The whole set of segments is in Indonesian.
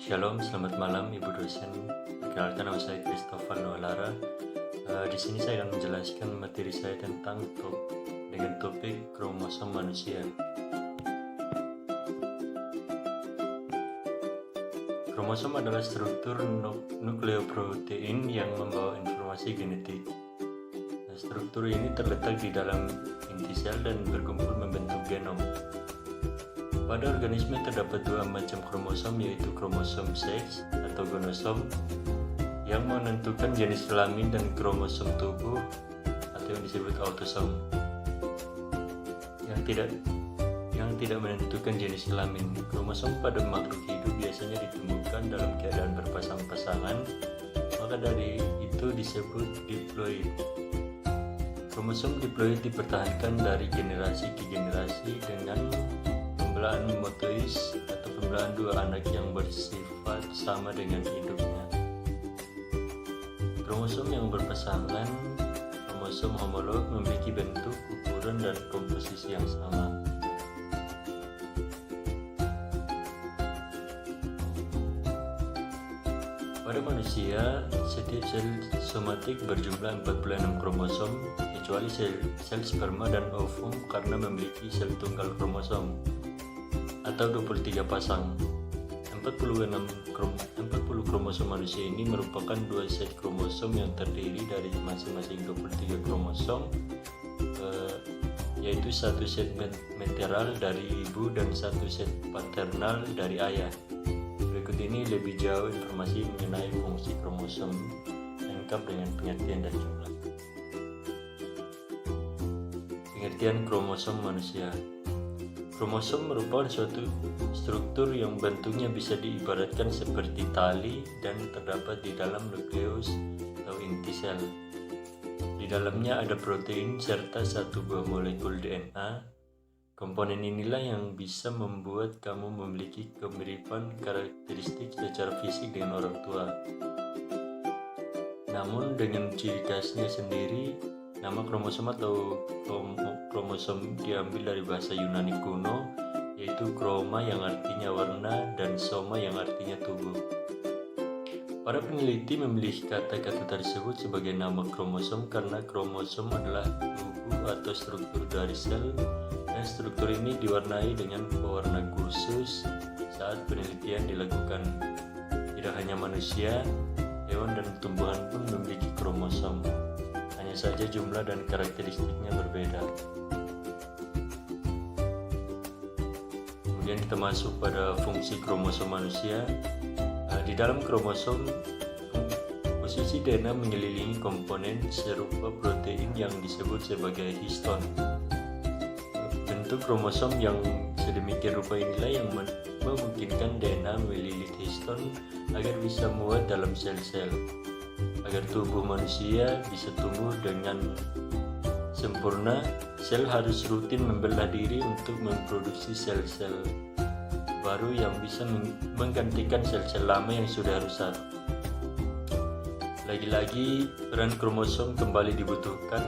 Shalom, selamat malam Ibu dosen. Perkenalkan nama saya Christopher Noelara. Di sini saya akan menjelaskan materi saya tentang dengan topik kromosom manusia. Kromosom adalah struktur nukleoprotein yang membawa informasi genetik. Struktur ini terletak di dalam inti sel dan berkumpul membentuk genom. Pada organisme terdapat dua macam kromosom, yaitu kromosom seks atau gonosom yang menentukan jenis kelamin dan kromosom tubuh atau yang disebut autosom yang tidak menentukan jenis kelamin. Kromosom pada makhluk hidup biasanya ditemukan dalam keadaan berpasang-pasangan, maka dari itu disebut diploid. Kromosom diploid dipertahankan dari generasi ke generasi dengan pembelahan motois atau pembelahan dua anak yang bersifat sama dengan induknya. Kromosom yang berpasangan, kromosom homolog, memiliki bentuk, ukuran, dan komposisi yang sama. Pada manusia, setiap sel somatik berjumlah 46 kromosom, kecuali sel sperma dan ovum karena memiliki sel tunggal kromosom atau 23 pasang. 40 kromosom manusia ini merupakan dua set kromosom yang terdiri dari masing-masing 23 kromosom, yaitu satu set maternal dari ibu dan satu set paternal dari ayah. Berikut ini lebih jauh informasi mengenai fungsi kromosom lengkap dengan pengertian dan jumlah. Pengertian kromosom manusia. Kromosom merupakan suatu struktur yang bentuknya bisa diibaratkan seperti tali dan terdapat di dalam nukleus atau inti sel. Di dalamnya ada protein serta satu buah molekul DNA. Komponen inilah yang bisa membuat kamu memiliki kemiripan karakteristik secara fisik dengan orang tua. Namun dengan ciri khasnya sendiri. Nama kromosom atau kromosom diambil dari bahasa Yunani kuno, yaitu chroma yang artinya warna dan soma yang artinya tubuh. Para peneliti memilih kata-kata tersebut sebagai nama kromosom karena kromosom adalah tubuh atau struktur dari sel, dan struktur ini diwarnai dengan pewarna khusus saat penelitian dilakukan. Tidak hanya manusia, hewan dan tumbuhan pun memiliki kromosom. Hanya saja jumlah dan karakteristiknya berbeda. Kemudian kita masuk pada fungsi kromosom manusia. Di dalam kromosom, posisi DNA mengelilingi komponen serupa protein yang disebut sebagai histon. Bentuk kromosom yang sedemikian rupa inilah yang memungkinkan DNA melilit histon agar bisa muat dalam sel-sel. Agar tubuh manusia bisa tumbuh dengan sempurna, sel harus rutin membelah diri untuk memproduksi sel-sel baru yang bisa menggantikan sel-sel lama yang sudah rusak. Lagi-lagi, peran kromosom kembali dibutuhkan.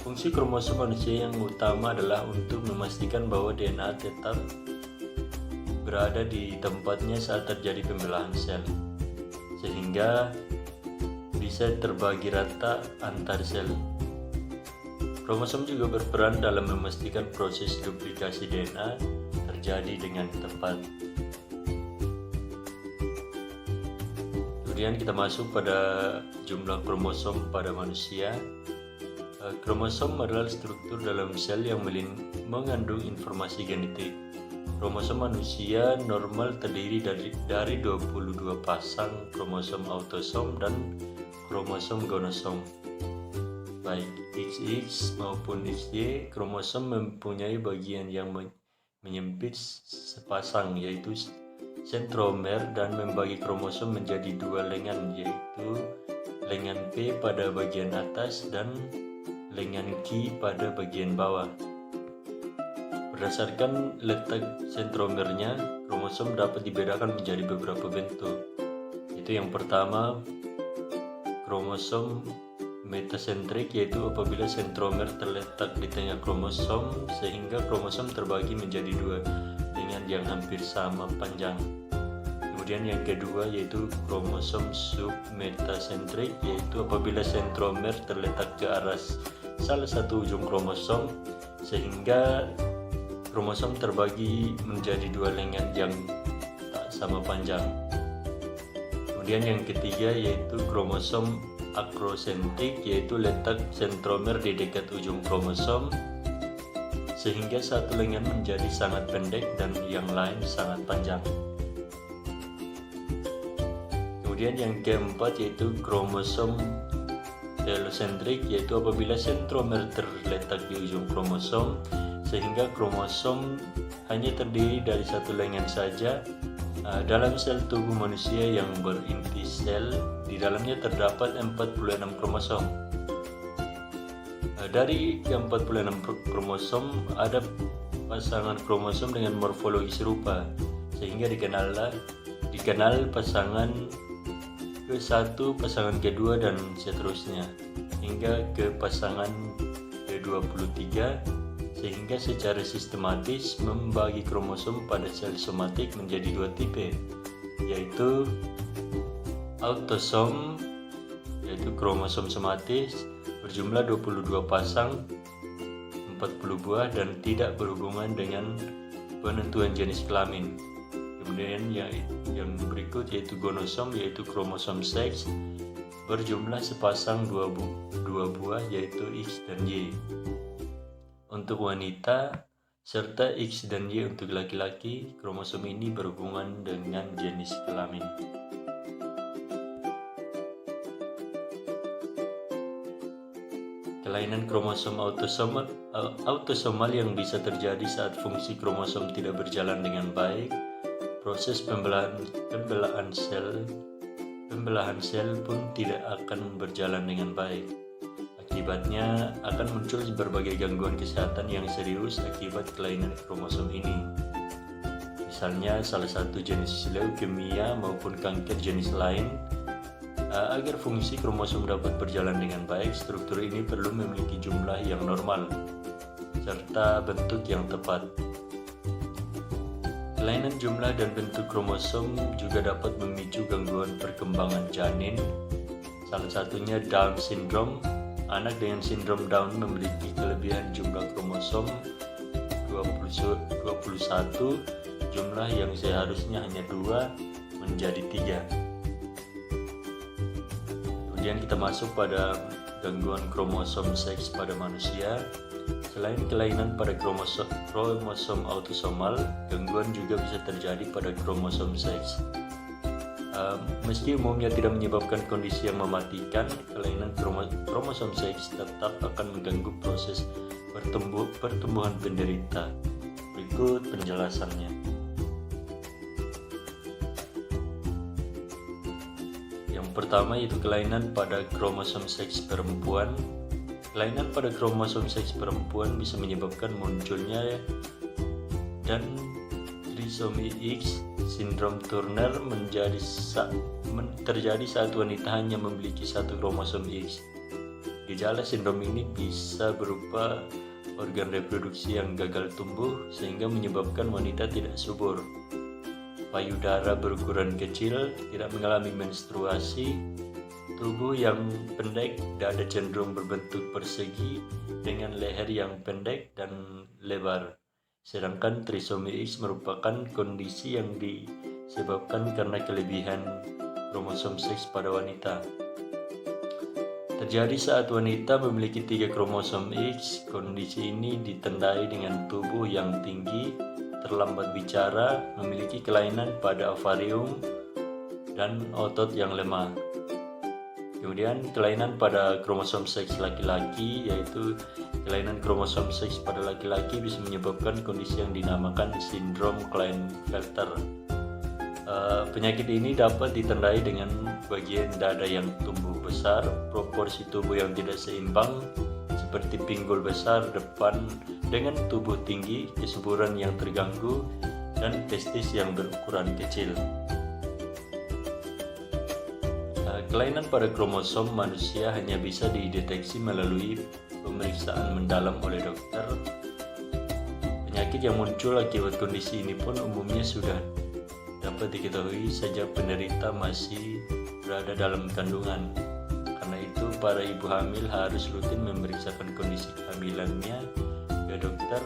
Fungsi kromosom manusia yang utama adalah untuk memastikan bahwa DNA tetap berada di tempatnya saat terjadi pembelahan sel, sehingga bisa terbagi rata antar sel. Kromosom juga berperan dalam memastikan proses duplikasi DNA terjadi dengan tepat. Kemudian kita masuk pada jumlah kromosom pada manusia. Kromosom adalah struktur dalam sel yang mengandung informasi genetik. Kromosom manusia normal terdiri dari 22 pasang kromosom autosom dan kromosom gonosom. Baik XX maupun XY, kromosom mempunyai bagian yang menyempit sepasang, yaitu sentromer, dan membagi kromosom menjadi dua lengan, yaitu lengan P pada bagian atas dan lengan Q pada bagian bawah. Berdasarkan letak sentromernya, kromosom dapat dibedakan menjadi beberapa bentuk. Itu yang pertama, kromosom metasentrik, yaitu apabila sentromer terletak di tengah kromosom sehingga kromosom terbagi menjadi dua dengan yang hampir sama panjang. Kemudian yang kedua yaitu kromosom submetasentrik, yaitu apabila sentromer terletak ke arah salah satu ujung kromosom sehingga kromosom terbagi menjadi dua lengan yang tak sama panjang. Kemudian yang ketiga yaitu kromosom akrosentrik, yaitu letak sentromer di dekat ujung kromosom sehingga satu lengan menjadi sangat pendek dan yang lain sangat panjang. Kemudian yang keempat yaitu kromosom telosentrik, yaitu apabila sentromer terletak di ujung kromosom sehingga kromosom hanya terdiri dari satu lengan saja. Dalam sel tubuh manusia yang berinti sel, di dalamnya terdapat 46 kromosom. Dari 46 kromosom ada pasangan kromosom dengan morfologi serupa sehingga dikenal pasangan ke-1, pasangan kedua dan seterusnya hingga ke pasangan ke-23, sehingga secara sistematis membagi kromosom pada sel somatik menjadi dua tipe, yaitu autosom, yaitu kromosom somatis berjumlah 22 pasang 40 buah dan tidak berhubungan dengan penentuan jenis kelamin. Kemudian yang berikut yaitu gonosom, yaitu kromosom seks berjumlah sepasang 2 buah yaitu X dan Y untuk wanita serta X dan Y untuk laki-laki. Kromosom ini berhubungan dengan jenis kelamin. Kelainan kromosom autosomal yang bisa terjadi saat fungsi kromosom tidak berjalan dengan baik. Proses pembelahan sel pun tidak akan berjalan dengan baik. Akibatnya akan muncul berbagai gangguan kesehatan yang serius akibat kelainan kromosom ini. Misalnya salah satu jenis leukemia maupun kanker jenis lain. Agar fungsi kromosom dapat berjalan dengan baik, struktur ini perlu memiliki jumlah yang normal serta bentuk yang tepat. Kelainan jumlah dan bentuk kromosom juga dapat memicu gangguan perkembangan janin. Salah satunya Down syndrome. Anak dengan sindrom Down memiliki kelebihan jumlah kromosom 21, jumlah yang seharusnya hanya 2 menjadi 3. Kemudian kita masuk pada gangguan kromosom seks pada manusia. Selain kelainan pada kromosom autosomal, gangguan juga bisa terjadi pada kromosom seks. Meski umumnya tidak menyebabkan kondisi yang mematikan, kelainan kromosom seks tetap akan mengganggu proses pertumbuhan penderita. Berikut penjelasannya. Yang pertama yaitu kelainan pada kromosom seks perempuan. Kelainan pada kromosom seks perempuan bisa menyebabkan munculnya dan trisomi X. Sindrom Turner terjadi saat wanita hanya memiliki satu kromosom X. Gejala sindrom ini bisa berupa organ reproduksi yang gagal tumbuh sehingga menyebabkan wanita tidak subur, payudara berukuran kecil, tidak mengalami menstruasi, tubuh yang pendek, dada cenderung berbentuk persegi dengan leher yang pendek dan lebar. Sedangkan trisomi X merupakan kondisi yang disebabkan karena kelebihan kromosom seks pada wanita. Terjadi saat wanita memiliki 3 kromosom X. Kondisi ini ditandai dengan tubuh yang tinggi, terlambat bicara, memiliki kelainan pada ovarium, dan otot yang lemah. Kemudian kelainan pada kromosom seks laki-laki, yaitu kelainan kromosom seks pada laki-laki bisa menyebabkan kondisi yang dinamakan sindrom Klinefelter. Penyakit ini dapat ditandai dengan bagian dada yang tumbuh besar, proporsi tubuh yang tidak seimbang seperti pinggul besar depan dengan tubuh tinggi, kesuburan yang terganggu, dan testis yang berukuran kecil. Kelainan pada kromosom manusia hanya bisa dideteksi melalui pemeriksaan mendalam oleh dokter. Penyakit yang muncul akibat kondisi ini pun umumnya sudah dapat diketahui sejak penderita masih berada dalam kandungan. Karena itu, para ibu hamil harus rutin memeriksakan kondisi kehamilannya ke dokter.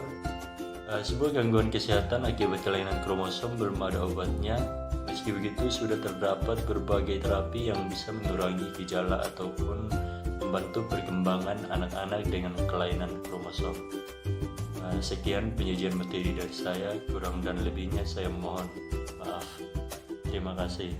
Sebuah gangguan kesehatan akibat kelainan kromosom belum ada obatnya. Meski begitu, sudah terdapat berbagai terapi yang bisa mengurangi gejala ataupun membantu perkembangan anak-anak dengan kelainan kromosom. Sekian penyajian materi dari saya, kurang dan lebihnya saya mohon maaf. Terima kasih.